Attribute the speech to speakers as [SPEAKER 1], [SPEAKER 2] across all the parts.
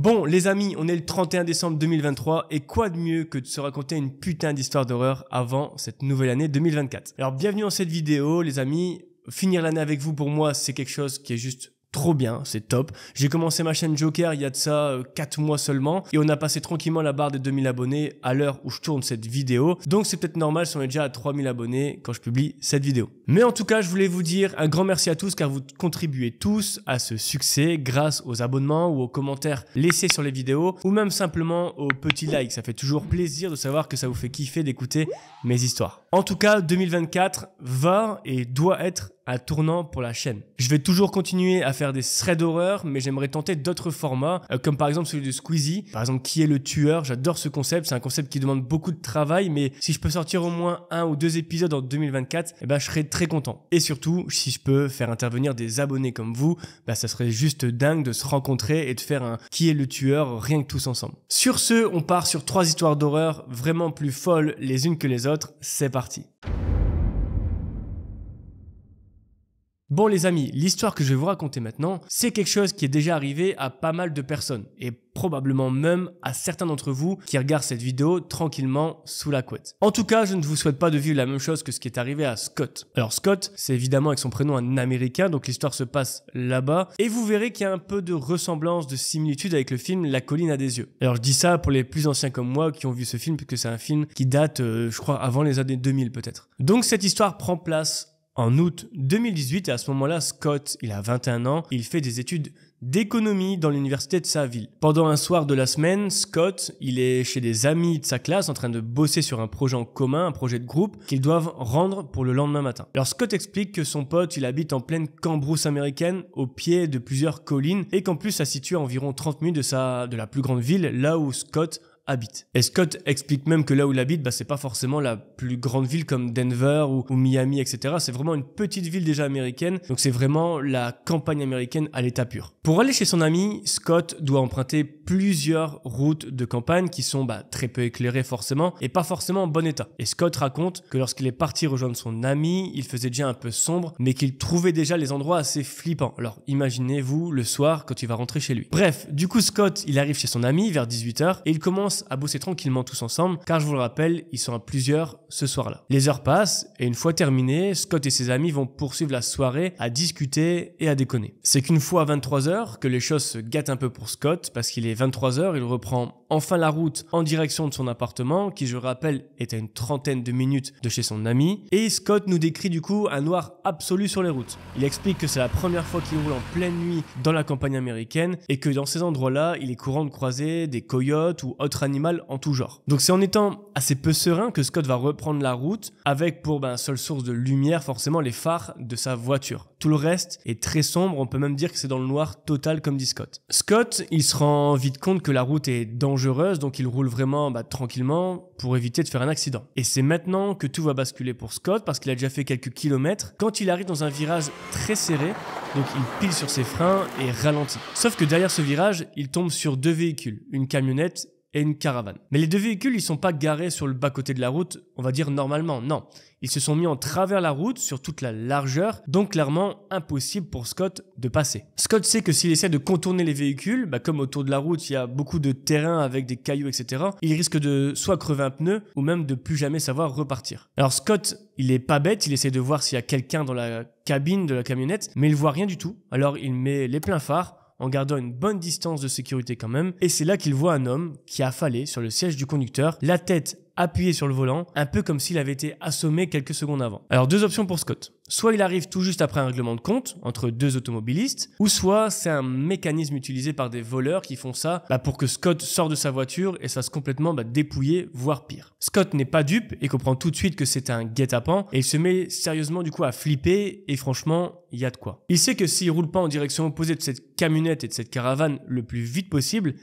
[SPEAKER 1] Bon les amis, on est le 31 décembre 2023 et quoi de mieux que de se raconter une putain d'histoire d'horreur avant cette nouvelle année 2024. Alors bienvenue dans cette vidéo les amis, finir l'année avec vous pour moi c'est quelque chose qui est juste trop bien, c'est top. J'ai commencé ma chaîne Joker il y a de ça 4 mois seulement et on a passé tranquillement la barre des 2000 abonnés à l'heure où je tourne cette vidéo. Donc c'est peut-être normal si on est déjà à 3000 abonnés quand je publie cette vidéo. Mais en tout cas, je voulais vous dire un grand merci à tous car vous contribuez tous à ce succès grâce aux abonnements ou aux commentaires laissés sur les vidéos ou même simplement aux petits likes. Ça fait toujours plaisir de savoir que ça vous fait kiffer d'écouter mes histoires. En tout cas, 2024 va et doit être un tournant pour la chaîne. Je vais toujours continuer à faire des threads d'horreur, mais j'aimerais tenter d'autres formats, comme par exemple celui de Squeezie. Par exemple, qui est le tueur? J'adore ce concept, c'est un concept qui demande beaucoup de travail, mais si je peux sortir au moins 1 ou 2 épisodes en 2024, je serai très content. Et surtout, si je peux faire intervenir des abonnés comme vous, ça serait juste dingue de se rencontrer et de faire un qui est le tueur rien que tous ensemble. Sur ce, on part sur 3 histoires d'horreur vraiment plus folles les unes que les autres. C'est parti. Bon les amis, l'histoire que je vais vous raconter maintenant, c'est quelque chose qui est déjà arrivé à pas mal de personnes et probablement même à certains d'entre vous qui regardent cette vidéo tranquillement sous la couette. En tout cas, je ne vous souhaite pas de vivre la même chose que ce qui est arrivé à Scott. Alors Scott, c'est évidemment avec son prénom un américain, donc l'histoire se passe là-bas et vous verrez qu'il y a un peu de ressemblance, de similitude avec le film La colline a des yeux. Alors je dis ça pour les plus anciens comme moi qui ont vu ce film puisque c'est un film qui date, je crois, avant les années 2000 peut-être. Donc cette histoire prend place en août 2018 et à ce moment-là, Scott, il a 21 ans, il fait des études d'économie dans l'université de sa ville. Pendant un soir de la semaine, Scott, il est chez des amis de sa classe en train de bosser sur un projet en commun, un projet de groupe qu'ils doivent rendre pour le lendemain matin. Alors Scott explique que son pote, il habite en pleine cambrousse américaine au pied de plusieurs collines et qu'en plus ça se situe à environ 30 minutes de la plus grande ville, là où Scott habite. Et Scott explique même que là où il habite, c'est pas forcément la plus grande ville comme Denver ou Miami, etc. C'est vraiment une petite ville déjà américaine, donc c'est vraiment la campagne américaine à l'état pur. Pour aller chez son ami, Scott doit emprunter plusieurs routes de campagne qui sont très peu éclairées forcément et pas forcément en bon état. Et Scott raconte que lorsqu'il est parti rejoindre son ami, il faisait déjà un peu sombre, mais qu'il trouvait déjà les endroits assez flippants. Alors imaginez-vous le soir quand il va rentrer chez lui. Bref, du coup Scott, il arrive chez son ami vers 18h et il commence à bosser tranquillement tous ensemble, car je vous le rappelle, ils sont à plusieurs ce soir-là. Les heures passent, et une fois terminées, Scott et ses amis vont poursuivre la soirée à discuter et à déconner. C'est qu'une fois à 23h que les choses se gâtent un peu pour Scott, parce qu'il est 23h, il reprend enfin la route en direction de son appartement, qui je rappelle est à une trentaine de minutes de chez son ami, et Scott nous décrit du coup un noir absolu sur les routes. Il explique que c'est la première fois qu'il roule en pleine nuit dans la campagne américaine, et que dans ces endroits-là, il est courant de croiser des coyotes ou autres animal en tout genre. Donc c'est en étant assez peu serein que Scott va reprendre la route avec pour seule source de lumière forcément les phares de sa voiture. Tout le reste est très sombre, on peut même dire que c'est dans le noir total comme dit Scott. Scott, il se rend vite compte que la route est dangereuse donc il roule vraiment tranquillement pour éviter de faire un accident. Et c'est maintenant que tout va basculer pour Scott parce qu'il a déjà fait quelques kilomètres quand il arrive dans un virage très serré. Donc il pile sur ses freins et ralentit. Sauf que derrière ce virage, il tombe sur 2 véhicules, une camionnette et une caravane. Mais les 2 véhicules, ils sont pas garés sur le bas-côté de la route, on va dire normalement, non. Ils se sont mis en travers la route sur toute la largeur, donc clairement impossible pour Scott de passer. Scott sait que s'il essaie de contourner les véhicules, comme autour de la route, il y a beaucoup de terrain avec des cailloux, etc., il risque de soit crever un pneu ou même de plus jamais savoir repartir. Alors Scott, il est pas bête, il essaie de voir s'il y a quelqu'un dans la cabine de la camionnette, mais il voit rien du tout. Alors il met les pleins phares, en gardant une bonne distance de sécurité quand même, et c'est là qu'il voit un homme qui a affalé sur le siège du conducteur, la tête appuyé sur le volant, un peu comme s'il avait été assommé quelques secondes avant. Alors 2 options pour Scott. Soit il arrive tout juste après un règlement de compte entre 2 automobilistes, ou soit c'est un mécanisme utilisé par des voleurs qui font ça pour que Scott sorte de sa voiture et se fasse complètement dépouiller, voire pire. Scott n'est pas dupe et comprend tout de suite que c'est un guet-apens et il se met sérieusement du coup à flipper et franchement, il y a de quoi. Il sait que s'il roule pas en direction opposée de cette camionnette et de cette caravane le plus vite possible,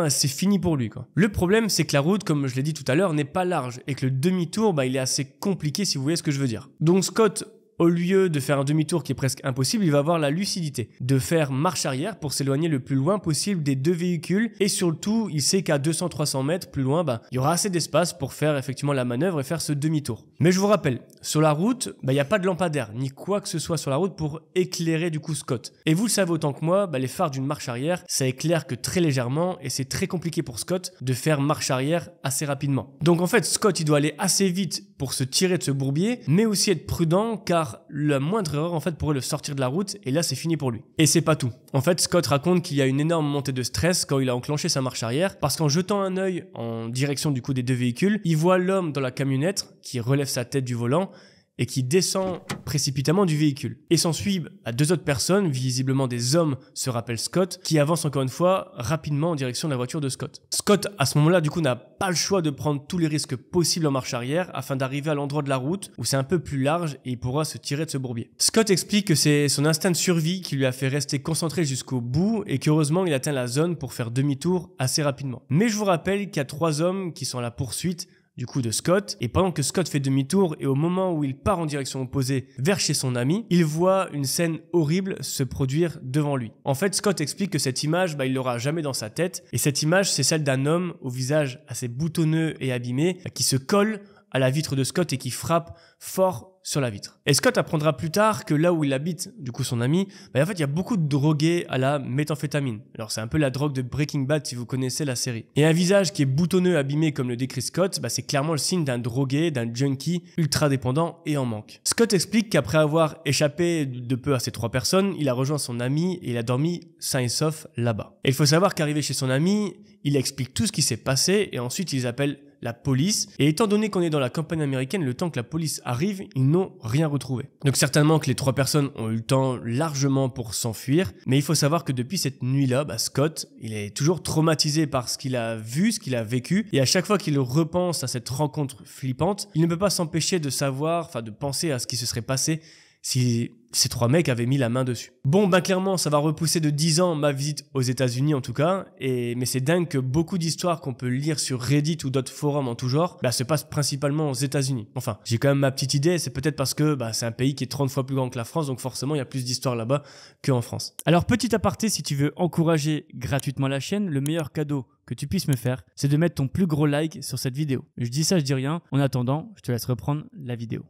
[SPEAKER 1] c'est fini pour lui quoi. Le problème c'est que la route, comme je l'ai dit tout à l'heure, n'est pas large et que le demi-tour il est assez compliqué si vous voyez ce que je veux dire. Donc Scott Au lieu de faire un demi-tour qui est presque impossible, il va avoir la lucidité de faire marche arrière pour s'éloigner le plus loin possible des deux véhicules et surtout, il sait qu'à 200-300 mètres plus loin, il y aura assez d'espace pour faire effectivement la manœuvre et faire ce demi-tour. Mais je vous rappelle, sur la route, il n'y a pas de lampadaire ni quoi que ce soit sur la route pour éclairer du coup Scott. Et vous le savez autant que moi, les phares d'une marche arrière, ça éclaire que très légèrement et c'est très compliqué pour Scott de faire marche arrière assez rapidement. Donc en fait, Scott, il doit aller assez vite pour se tirer de ce bourbier, mais aussi être prudent car la moindre erreur en fait pourrait le sortir de la route et là c'est fini pour lui. Et c'est pas tout. En fait, Scott raconte qu'il y a une énorme montée de stress quand il a enclenché sa marche arrière parce qu'en jetant un œil en direction du coup des deux véhicules, il voit l'homme dans la camionnette qui relève sa tête du volant et qui descend précipitamment du véhicule. Et s'ensuit à deux autres personnes, visiblement des hommes, se rappelle Scott, qui avancent encore une fois rapidement en direction de la voiture de Scott. Scott, à ce moment-là, du coup, n'a pas le choix de prendre tous les risques possibles en marche arrière afin d'arriver à l'endroit de la route où c'est un peu plus large et il pourra se tirer de ce bourbier. Scott explique que c'est son instinct de survie qui lui a fait rester concentré jusqu'au bout et qu'heureusement, il atteint la zone pour faire demi-tour assez rapidement. Mais je vous rappelle qu'il y a trois hommes qui sont à la poursuite du coup de Scott, et pendant que Scott fait demi-tour et au moment où il part en direction opposée vers chez son ami, il voit une scène horrible se produire devant lui. En fait, Scott explique que cette image, il l'aura jamais dans sa tête, et cette image, c'est celle d'un homme au visage assez boutonneux et abîmé, qui se colle à la vitre de Scott et qui frappe fort sur la vitre. Et Scott apprendra plus tard que là où il habite, du coup son ami, en fait il y a beaucoup de drogués à la méthamphétamine. Alors c'est un peu la drogue de Breaking Bad si vous connaissez la série. Et un visage qui est boutonneux, abîmé comme le décrit Scott, c'est clairement le signe d'un drogué, d'un junkie ultra dépendant et en manque. Scott explique qu'après avoir échappé de peu à ces trois personnes, il a rejoint son ami et il a dormi sain et sauf là-bas. Et il faut savoir qu'arrivé chez son ami, il explique tout ce qui s'est passé et ensuite ils appellent la police, et étant donné qu'on est dans la campagne américaine, le temps que la police arrive, ils n'ont rien retrouvé. Donc certainement que les trois personnes ont eu le temps largement pour s'enfuir, mais il faut savoir que depuis cette nuit-là, Scott, il est toujours traumatisé par ce qu'il a vu, ce qu'il a vécu, et à chaque fois qu'il repense à cette rencontre flippante, il ne peut pas s'empêcher de de penser à ce qui se serait passé si ces trois mecs avaient mis la main dessus. Bon, clairement, ça va repousser de 10 ans ma visite aux États-Unis en tout cas, mais c'est dingue que beaucoup d'histoires qu'on peut lire sur Reddit ou d'autres forums en tout genre, se passent principalement aux États-Unis. Enfin, j'ai quand même ma petite idée, c'est peut-être parce que c'est un pays qui est 30 fois plus grand que la France, donc forcément il y a plus d'histoires là-bas qu'en France.
[SPEAKER 2] Alors petit aparté, si tu veux encourager gratuitement la chaîne, le meilleur cadeau que tu puisses me faire, c'est de mettre ton plus gros like sur cette vidéo. Je dis ça, je dis rien. En attendant, je te laisse reprendre la vidéo.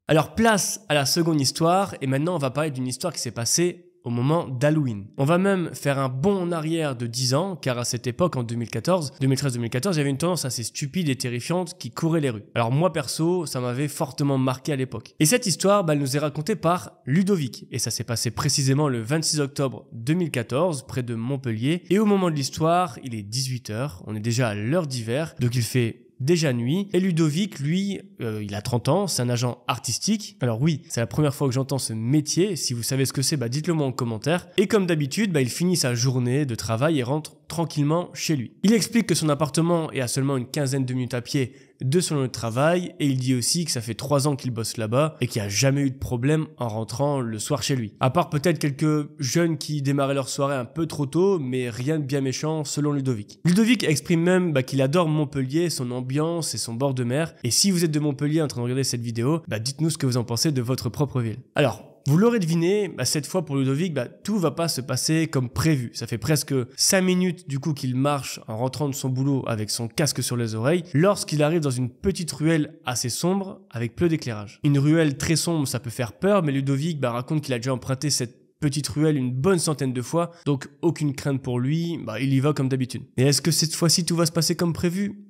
[SPEAKER 1] Alors place à la seconde histoire et maintenant on va parler d'une histoire qui s'est passée au moment d'Halloween. On va même faire un bond en arrière de 10 ans car à cette époque en 2013-2014, il y avait une tendance assez stupide et terrifiante qui courait les rues. Alors moi perso, ça m'avait fortement marqué à l'époque. Et cette histoire, elle nous est racontée par Ludovic et ça s'est passé précisément le 26 octobre 2014 près de Montpellier et au moment de l'histoire, il est 18h, on est déjà à l'heure d'hiver, donc il fait déjà nuit. Et Ludovic, lui, il a 30 ans, c'est un agent artistique. Alors oui, c'est la première fois que j'entends ce métier. Si vous savez ce que c'est, dites-le moi en commentaire. Et comme d'habitude, il finit sa journée de travail et rentre tranquillement chez lui. Il explique que son appartement est à seulement une quinzaine de minutes à pied de son lieu de travail et il dit aussi que ça fait 3 ans qu'il bosse là-bas et qu'il n'y a jamais eu de problème en rentrant le soir chez lui. À part peut-être quelques jeunes qui démarraient leur soirée un peu trop tôt, mais rien de bien méchant selon Ludovic. Ludovic exprime même qu'il adore Montpellier, son ambiance et son bord de mer. Et si vous êtes de Montpellier en train de regarder cette vidéo, dites-nous ce que vous en pensez de votre propre ville. Alors, vous l'aurez deviné, cette fois pour Ludovic, tout va pas se passer comme prévu. Ça fait presque 5 minutes du coup qu'il marche en rentrant de son boulot avec son casque sur les oreilles, lorsqu'il arrive dans une petite ruelle assez sombre avec peu d'éclairage. Une ruelle très sombre, ça peut faire peur, mais Ludovic raconte qu'il a déjà emprunté cette petite ruelle une bonne centaine de fois, donc aucune crainte pour lui, il y va comme d'habitude. Et est-ce que cette fois-ci tout va se passer comme prévu ?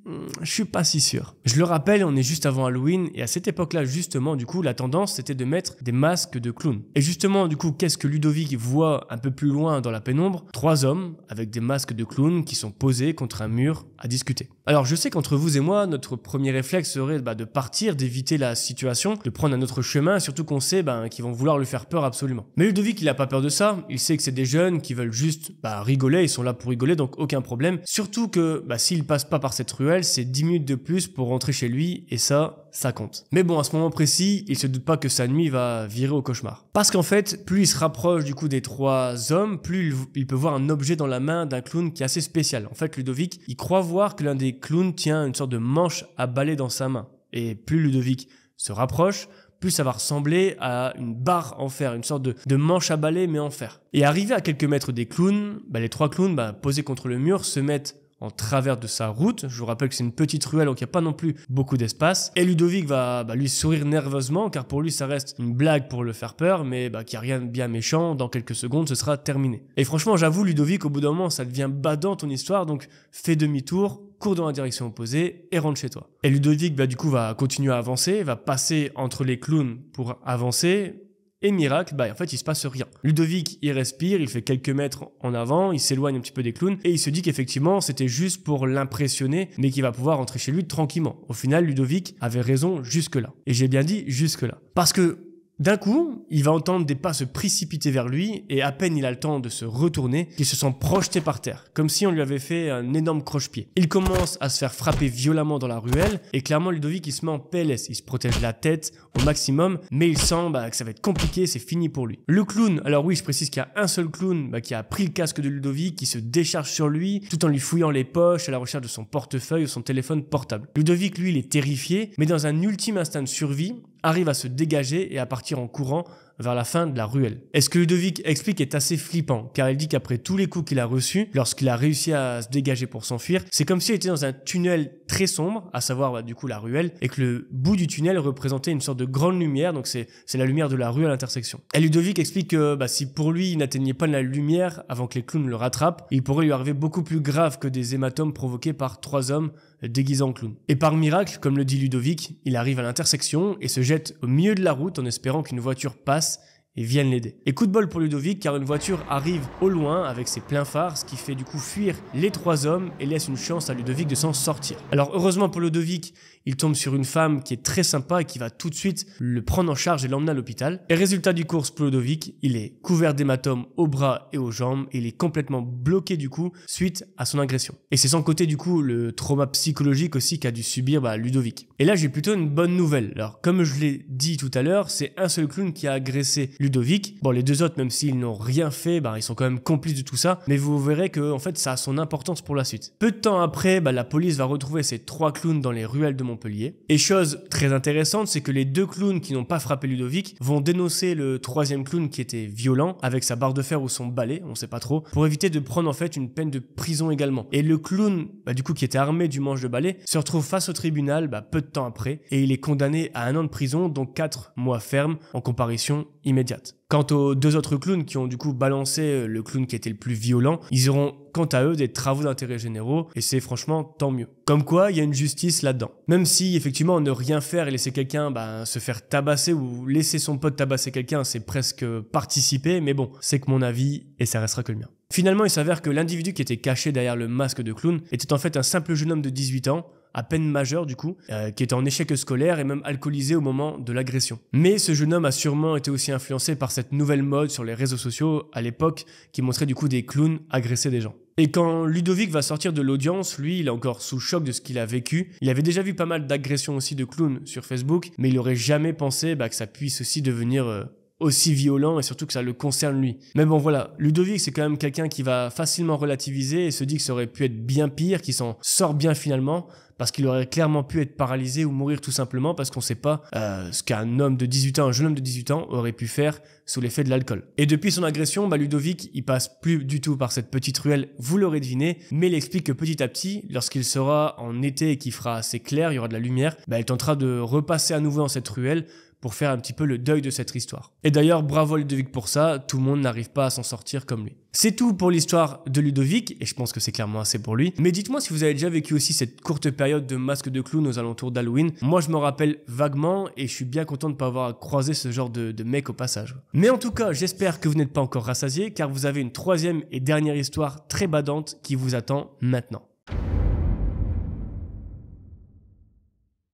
[SPEAKER 1] Je suis pas si sûr. Je le rappelle, on est juste avant Halloween et à cette époque-là justement, du coup, la tendance c'était de mettre des masques de clowns. Et justement, du coup, qu'est-ce que Ludovic voit un peu plus loin dans la pénombre ? 3 hommes avec des masques de clowns qui sont posés contre un mur à discuter. Alors je sais qu'entre vous et moi, notre premier réflexe serait de partir, d'éviter la situation, de prendre un autre chemin, surtout qu'on sait qu'ils vont vouloir lui faire peur absolument. Mais Ludovic, il a pas peur de ça, il sait que c'est des jeunes qui veulent juste rigoler, ils sont là pour rigoler, donc aucun problème. Surtout que s'il passe pas par cette ruelle, c'est 10 minutes de plus pour rentrer chez lui et ça compte. Mais bon, à ce moment précis, il se doute pas que sa nuit va virer au cauchemar. Parce qu'en fait, plus il se rapproche du coup des 3 hommes, plus il peut voir un objet dans la main d'un clown qui est assez spécial. En fait, Ludovic, il croit voir que l'un des clowns tient une sorte de manche à balai dans sa main. Et plus Ludovic se rapproche, plus ça va ressembler à une barre en fer, une sorte de manche à balai mais en fer. Et arrivé à quelques mètres des clowns, les 3 clowns posés contre le mur se mettent en travers de sa route. Je vous rappelle que c'est une petite ruelle, donc il n'y a pas non plus beaucoup d'espace. Et Ludovic va lui sourire nerveusement, car pour lui, ça reste une blague pour le faire peur, mais qu'il n'y a rien de bien méchant. Dans quelques secondes, ce sera terminé. Et franchement, j'avoue, Ludovic, au bout d'un moment, ça devient badant ton histoire, donc fais demi-tour, cours dans la direction opposée et rentre chez toi. Et Ludovic, du coup, va continuer à avancer, va passer entre les clowns pour avancer. Et miracle, en fait, il se passe rien. Ludovic, il respire, il fait quelques mètres en avant, il s'éloigne un petit peu des clowns et il se dit qu'effectivement, c'était juste pour l'impressionner, mais qu'il va pouvoir rentrer chez lui tranquillement. Au final, Ludovic avait raison jusque-là. Et j'ai bien dit jusque-là. Parce que d'un coup, il va entendre des pas se précipiter vers lui et à peine il a le temps de se retourner qu'il se sent projeté par terre, comme si on lui avait fait un énorme croche-pied. Il commence à se faire frapper violemment dans la ruelle et clairement Ludovic il se met en PLS, il se protège la tête au maximum, mais il sent que ça va être compliqué, c'est fini pour lui. Le clown, alors oui je précise qu'il y a un seul clown qui a pris le casque de Ludovic, qui se décharge sur lui tout en lui fouillant les poches à la recherche de son portefeuille ou son téléphone portable. Ludovic lui il est terrifié, mais dans un ultime instinct de survie, arrive à se dégager et à partir en courant vers la fin de la ruelle. Et ce que Ludovic explique est assez flippant, car il dit qu'après tous les coups qu'il a reçus, lorsqu'il a réussi à se dégager pour s'enfuir, c'est comme s'il était dans un tunnel très sombre, à savoir du coup la ruelle, et que le bout du tunnel représentait une sorte de grande lumière, donc c'est la lumière de la rue à l'intersection. Et Ludovic explique que si pour lui il n'atteignait pas la lumière avant que les clowns le rattrapent, il pourrait lui arriver beaucoup plus grave que des hématomes provoqués par 3 hommes déguisés en clown. Et par miracle, comme le dit Ludovic, il arrive à l'intersection et se jette au milieu de la route en espérant qu'une voiture passe et viennent l'aider. Et coup de bol pour Ludovic, car une voiture arrive au loin avec ses pleins phares, ce qui fait du coup fuir les 3 hommes et laisse une chance à Ludovic de s'en sortir. Alors heureusement pour Ludovic, il tombe sur une femme qui est très sympa et qui va tout de suite le prendre en charge et l'emmener à l'hôpital. Et résultat du course pour Ludovic, il est couvert d'hématomes aux bras et aux jambes et il est complètement bloqué du coup suite à son agression. Et c'est sans compter du coup le trauma psychologique aussi qu'a dû subir Ludovic. Et là j'ai plutôt une bonne nouvelle. Alors comme je l'ai dit tout à l'heure, c'est un seul clown qui a agressé Ludovic. Bon les 2 autres même s'ils n'ont rien fait, ils sont quand même complices de tout ça, mais vous verrez que en fait ça a son importance pour la suite. Peu de temps après, la police va retrouver ces 3 clowns dans les ruelles de Montpellier. Et chose très intéressante, c'est que les 2 clowns qui n'ont pas frappé Ludovic vont dénoncer le 3e clown qui était violent avec sa barre de fer ou son balai, on sait pas trop, pour éviter de prendre en fait une peine de prison également. Et le clown, du coup qui était armé du manche de balai, se retrouve face au tribunal peu de temps après et il est condamné à 1 an de prison, dont 4 mois fermes en comparution immédiate. Quant aux 2 autres clowns qui ont du coup balancé le clown qui était le plus violent, ils auront quant à eux des travaux d'intérêt généraux et c'est franchement tant mieux. Comme quoi, il y a une justice là-dedans. Même si effectivement ne rien faire et laisser quelqu'un se faire tabasser ou laisser son pote tabasser quelqu'un, c'est presque participer, mais bon, c'est que mon avis et ça restera que le mien. Finalement, il s'avère que l'individu qui était caché derrière le masque de clown était en fait un simple jeune homme de 18 ans, à peine majeur du coup, qui était en échec scolaire et même alcoolisé au moment de l'agression. Mais ce jeune homme a sûrement été aussi influencé par cette nouvelle mode sur les réseaux sociaux à l'époque qui montrait du coup des clowns agresser des gens. Et quand Ludovic va sortir de l'audience, lui, il est encore sous choc de ce qu'il a vécu. Il avait déjà vu pas mal d'agressions aussi de clowns sur Facebook, mais il aurait jamais pensé que ça puisse aussi devenir aussi violent et surtout que ça le concerne lui. Mais bon voilà, Ludovic c'est quand même quelqu'un qui va facilement relativiser et se dit que ça aurait pu être bien pire, qu'il s'en sort bien finalement, parce qu'il aurait clairement pu être paralysé ou mourir tout simplement parce qu'on sait pas ce qu'un homme de 18 ans, un jeune homme de 18 ans aurait pu faire sous l'effet de l'alcool. Et depuis son agression, Ludovic, il passe plus du tout par cette petite ruelle, vous l'aurez deviné, mais il explique que petit à petit, lorsqu'il sera en été et qu'il fera assez clair, il y aura de la lumière, il tentera de repasser à nouveau dans cette ruelle pour faire un petit peu le deuil de cette histoire. Et d'ailleurs, bravo Ludovic pour ça, tout le monde n'arrive pas à s'en sortir comme lui. C'est tout pour l'histoire de Ludovic, et je pense que c'est clairement assez pour lui. Mais dites-moi si vous avez déjà vécu aussi cette courte période de masque de clown aux alentours d'Halloween. Moi, je me rappelle vaguement, et je suis bien content de ne pas avoir croisé ce genre de mec au passage. Mais en tout cas, j'espère que vous n'êtes pas encore rassasiés, car vous avez une 3e et dernière histoire très badante qui vous attend maintenant.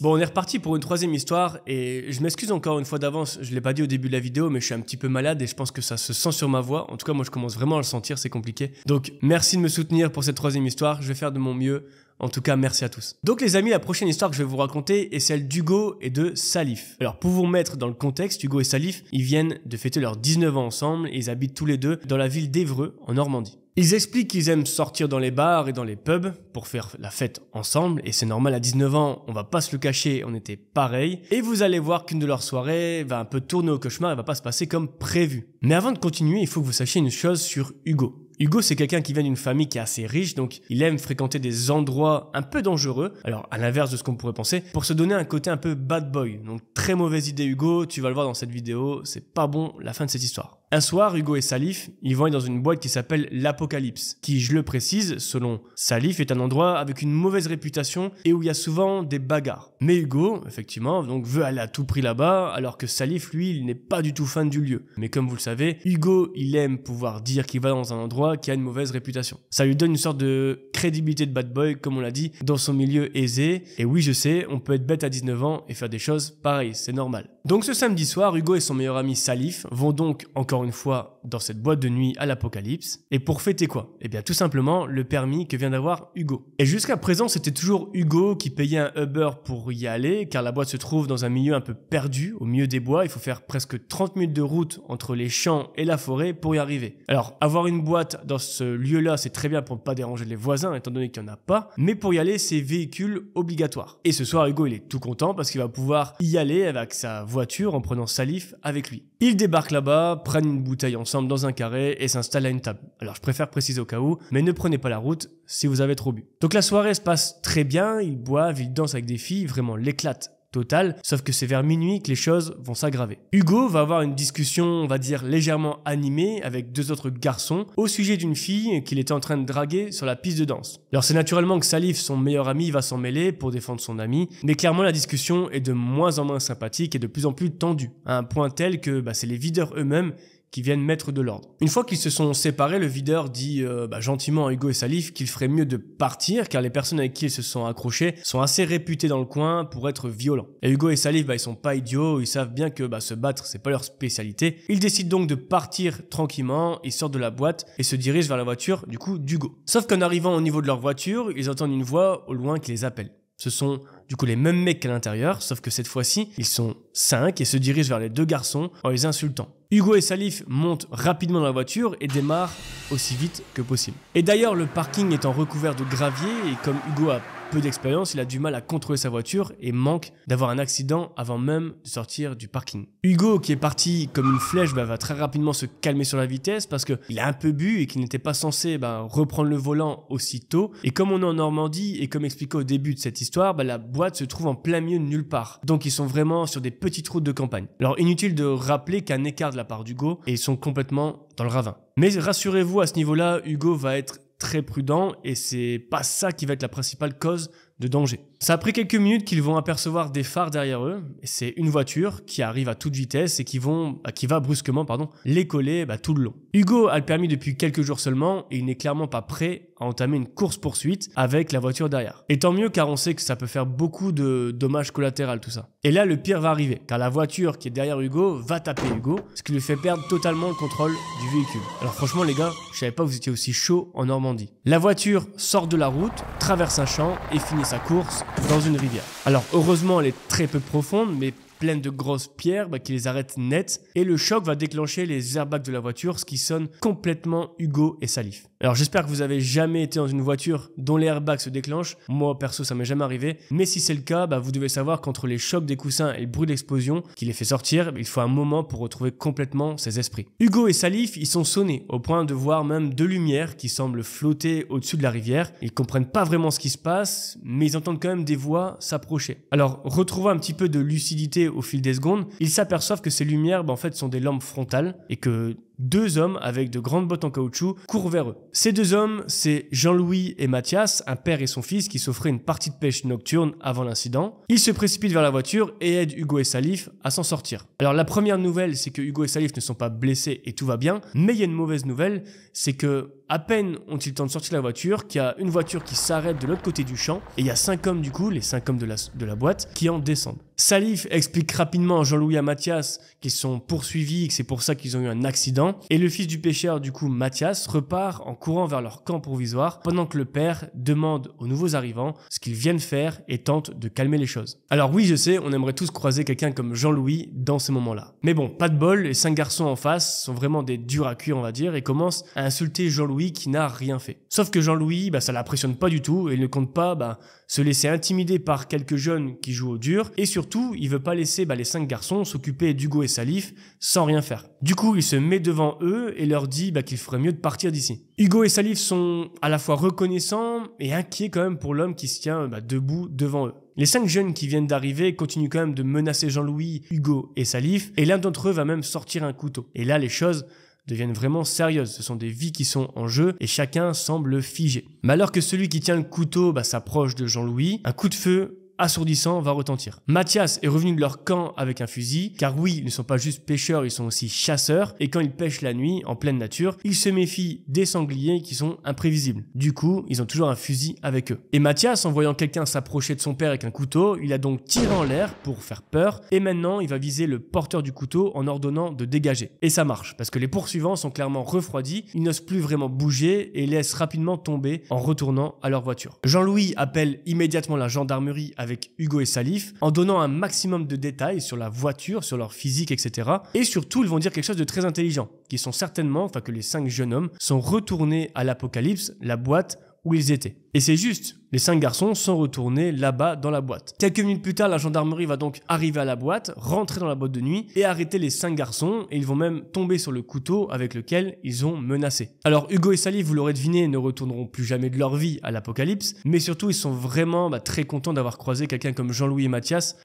[SPEAKER 1] Bon, on est reparti pour une 3e histoire et je m'excuse encore une fois d'avance, je l'ai pas dit au début de la vidéo, mais je suis un petit peu malade et je pense que ça se sent sur ma voix. En tout cas, moi je commence vraiment à le sentir, c'est compliqué. Donc merci de me soutenir pour cette 3e histoire, je vais faire de mon mieux. En tout cas, merci à tous. Donc les amis, la prochaine histoire que je vais vous raconter est celle d'Hugo et de Salif. Alors pour vous mettre dans le contexte, Hugo et Salif, ils viennent de fêter leurs 19 ans ensemble et ils habitent tous les deux dans la ville d'Évreux, en Normandie. Ils expliquent qu'ils aiment sortir dans les bars et dans les pubs pour faire la fête ensemble et c'est normal, à 19 ans, on va pas se le cacher, on était pareil. Et vous allez voir qu'une de leurs soirées va un peu tourner au cauchemar et va pas se passer comme prévu. Mais avant de continuer, il faut que vous sachiez une chose sur Hugo. Hugo, c'est quelqu'un qui vient d'une famille qui est assez riche, donc il aime fréquenter des endroits un peu dangereux, alors à l'inverse de ce qu'on pourrait penser, pour se donner un côté un peu bad boy. Donc très mauvaise idée Hugo, tu vas le voir dans cette vidéo, c'est pas bon la fin de cette histoire. Un soir, Hugo et Salif, ils vont être dans une boîte qui s'appelle l'Apocalypse, qui, je le précise, selon Salif, est un endroit avec une mauvaise réputation et où il y a souvent des bagarres. Mais Hugo, effectivement, donc veut aller à tout prix là-bas, alors que Salif, lui, il n'est pas du tout fan du lieu. Mais comme vous le savez, Hugo, il aime pouvoir dire qu'il va dans un endroit qui a une mauvaise réputation. Ça lui donne une sorte de crédibilité de bad boy, comme on l'a dit, dans son milieu aisé. Et oui, je sais, on peut être bête à 19 ans et faire des choses pareilles, c'est normal. Donc ce samedi soir, Hugo et son meilleur ami Salif vont donc encore une fois dans cette boîte de nuit à l'Apocalypse. Et pour fêter quoi? Eh bien tout simplement le permis que vient d'avoir Hugo. Et jusqu'à présent, c'était toujours Hugo qui payait un Uber pour y aller, car la boîte se trouve dans un milieu un peu perdu, au milieu des bois. Il faut faire presque 30 minutes de route entre les champs et la forêt pour y arriver. Alors avoir une boîte dans ce lieu-là, c'est très bien pour ne pas déranger les voisins, étant donné qu'il n'y en a pas. Mais pour y aller, c'est véhicule obligatoire. Et ce soir, Hugo, il est tout content parce qu'il va pouvoir y aller avec sa voiture en prenant Salif avec lui. Ils débarquent là-bas, prennent une bouteille ensemble dans un carré et s'installent à une table. Alors je préfère préciser au cas où, mais ne prenez pas la route si vous avez trop bu. Donc la soirée se passe très bien, ils boivent, ils dansent avec des filles, vraiment l'éclate totale, sauf que c'est vers minuit que les choses vont s'aggraver. Hugo va avoir une discussion, on va dire, légèrement animée avec deux autres garçons au sujet d'une fille qu'il était en train de draguer sur la piste de danse. Alors c'est naturellement que Salif, son meilleur ami, va s'en mêler pour défendre son ami, mais clairement la discussion est de moins en moins sympathique et de plus en plus tendue, à un point tel que c'est les videurs eux-mêmes qui viennent mettre de l'ordre. Une fois qu'ils se sont séparés, le videur dit gentiment à Hugo et Salif qu'il ferait mieux de partir car les personnes avec qui ils se sont accrochés sont assez réputées dans le coin pour être violents. Et Hugo et Salif, ils sont pas idiots, ils savent bien que se battre c'est pas leur spécialité. Ils décident donc de partir tranquillement, ils sortent de la boîte et se dirigent vers la voiture du coup d'Hugo. Sauf qu'en arrivant au niveau de leur voiture, ils entendent une voix au loin qui les appelle. Ce sont du coup les mêmes mecs qu'à l'intérieur, sauf que cette fois-ci, ils sont 5 et se dirigent vers les deux garçons en les insultant. Hugo et Salif montent rapidement dans la voiture et démarrent aussi vite que possible. Et d'ailleurs, le parking étant recouvert de gravier et comme Hugo a peu d'expérience, il a du mal à contrôler sa voiture et manque d'avoir un accident avant même de sortir du parking. Hugo, qui est parti comme une flèche, va très rapidement se calmer sur la vitesse parce qu'il a un peu bu et qu'il n'était pas censé reprendre le volant aussitôt. Et comme on est en Normandie et comme expliqué au début de cette histoire, la boîte se trouve en plein milieu de nulle part. Donc ils sont vraiment sur des petites routes de campagne. Alors inutile de rappeler qu'un écart de la part d'Hugo et ils sont complètement dans le ravin. Mais rassurez-vous, à ce niveau-là, Hugo va être très prudent et c'est pas ça qui va être la principale cause de danger. Ça a pris quelques minutes qu'ils vont apercevoir des phares derrière eux et c'est une voiture qui arrive à toute vitesse et qui va brusquement les coller tout le long. Hugo a le permis depuis quelques jours seulement et il n'est clairement pas prêt à entamer une course-poursuite avec la voiture derrière. Et tant mieux car on sait que ça peut faire beaucoup de dommages collatéraux tout ça. Et là le pire va arriver car la voiture qui est derrière Hugo va taper Hugo, ce qui lui fait perdre totalement le contrôle du véhicule. Alors franchement les gars, je savais pas que vous étiez aussi chaud en Normandie. La voiture sort de la route, traverse un champ et finit sa course dans une rivière. Alors heureusement elle est très peu profonde mais pleine de grosses pierres qui les arrêtent net et le choc va déclencher les airbags de la voiture, ce qui sonne complètement Hugo et Salif. Alors j'espère que vous avez jamais été dans une voiture dont les airbags se déclenchent. Moi perso ça m'est jamais arrivé, mais si c'est le cas, vous devez savoir qu'entre les chocs des coussins et le bruit d'explosion qui les fait sortir, il faut un moment pour retrouver complètement ses esprits. Hugo et Salif, ils sont sonnés au point de voir même deux lumières qui semblent flotter au-dessus de la rivière. Ils comprennent pas vraiment ce qui se passe, mais ils entendent quand même des voix s'approcher. Alors retrouvant un petit peu de lucidité au fil des secondes, ils s'aperçoivent que ces lumières en fait sont des lampes frontales et que deux hommes avec de grandes bottes en caoutchouc courent vers eux. Ces deux hommes, c'est Jean-Louis et Mathias, un père et son fils qui s'offraient une partie de pêche nocturne avant l'incident. Ils se précipitent vers la voiture et aident Hugo et Salif à s'en sortir. Alors la première nouvelle, c'est que Hugo et Salif ne sont pas blessés et tout va bien, mais il y a une mauvaise nouvelle, c'est que à peine ont-ils le temps de sortir de la voiture qu'il y a une voiture qui s'arrête de l'autre côté du champ et il y a 5 hommes du coup, les 5 hommes de la boîte, qui en descendent. Salif explique rapidement à Jean-Louis et à Mathias qu'ils sont poursuivis et que c'est pour ça qu'ils ont eu un accident. survivants. Et le fils du pêcheur, du coup Mathias, repart en courant vers leur camp provisoire pendant que le père demande aux nouveaux arrivants ce qu'ils viennent faire et tente de calmer les choses. Alors oui, je sais, on aimerait tous croiser quelqu'un comme Jean-Louis dans ces moments-là. Mais bon, pas de bol, les 5 garçons en face sont vraiment des durs à cuire, on va dire, et commencent à insulter Jean-Louis qui n'a rien fait. Sauf que Jean-Louis, ça l'impressionne pas du tout et il ne compte pas se laisser intimider par quelques jeunes qui jouent au dur, et surtout, il veut pas laisser les 5 garçons s'occuper d'Hugo et Salif sans rien faire. Du coup, il se met devant eux et leur dit qu'il ferait mieux de partir d'ici. Hugo et Salif sont à la fois reconnaissants et inquiets quand même pour l'homme qui se tient debout devant eux. Les 5 jeunes qui viennent d'arriver continuent quand même de menacer Jean-Louis, Hugo et Salif, et l'un d'entre eux va même sortir un couteau. Et là, les choses deviennent vraiment sérieuses. Ce sont des vies qui sont en jeu et chacun semble figé. Mais alors que celui qui tient le couteau s'approche de Jean-Louis, un coup de feu assourdissant va retentir. Mathias est revenu de leur camp avec un fusil, car oui, ils ne sont pas juste pêcheurs, ils sont aussi chasseurs, et quand ils pêchent la nuit, en pleine nature, ils se méfient des sangliers qui sont imprévisibles. Du coup, ils ont toujours un fusil avec eux. Et Mathias, en voyant quelqu'un s'approcher de son père avec un couteau, il a donc tiré en l'air pour faire peur, et maintenant, il va viser le porteur du couteau en ordonnant de dégager. Et ça marche, parce que les poursuivants sont clairement refroidis, ils n'osent plus vraiment bouger et laissent rapidement tomber en retournant à leur voiture. Jean-Louis appelle immédiatement la gendarmerie avec Hugo et Salif en donnant un maximum de détails sur la voiture, sur leur physique, etc. Et surtout, ils vont dire quelque chose de très intelligent, qui sont certainement, que les 5 jeunes hommes sont retournés à l'Apocalypse, la boîte où ils étaient. Et c'est juste, les 5 garçons sont retournés là-bas dans la boîte. Quelques minutes plus tard, la gendarmerie va donc arriver à la boîte, rentrer dans la boîte de nuit et arrêter les 5 garçons, et ils vont même tomber sur le couteau avec lequel ils ont menacé. Alors Hugo et Salif, vous l'aurez deviné, ne retourneront plus jamais de leur vie à l'Apocalypse, mais surtout ils sont vraiment très contents d'avoir croisé quelqu'un comme Jean-Louis et Mathias,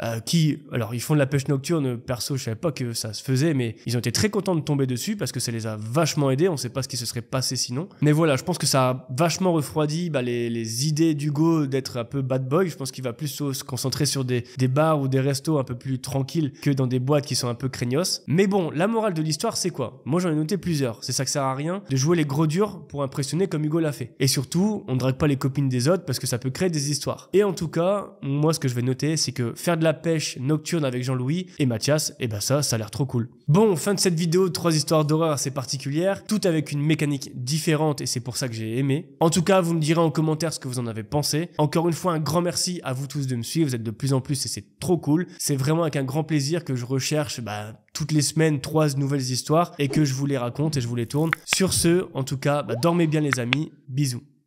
[SPEAKER 1] alors ils font de la pêche nocturne, perso je savais pas que ça se faisait, mais ils ont été très contents de tomber dessus parce que ça les a vachement aidés, on sait pas ce qui se serait passé sinon. Mais voilà, je pense que ça a vachement refroidi les idées d'Hugo d'être un peu bad boy. Je pense qu'il va plus se concentrer sur des bars ou des restos un peu plus tranquilles que dans des boîtes qui sont un peu craignos. Mais bon, la morale de l'histoire, c'est quoi? Moi, j'en ai noté plusieurs. C'est ça que ça sert à rien de jouer les gros durs pour impressionner comme Hugo l'a fait. Et surtout, on ne drague pas les copines des autres parce que ça peut créer des histoires. Et en tout cas, moi, ce que je vais noter, c'est que faire de la pêche nocturne avec Jean-Louis et Mathias, ça a l'air trop cool. Bon, fin de cette vidéo, 3 histoires d'horreur assez particulières, toutes avec une mécanique différente et c'est pour ça que j'ai aimé. En tout cas, vous me direz en commentaire ce que vous en avez pensé. Encore une fois, un grand merci à vous tous de me suivre, vous êtes de plus en plus et c'est trop cool. C'est vraiment avec un grand plaisir que je recherche toutes les semaines 3 nouvelles histoires et que je vous les raconte et je vous les tourne. Sur ce, en tout cas, dormez bien les amis, bisous.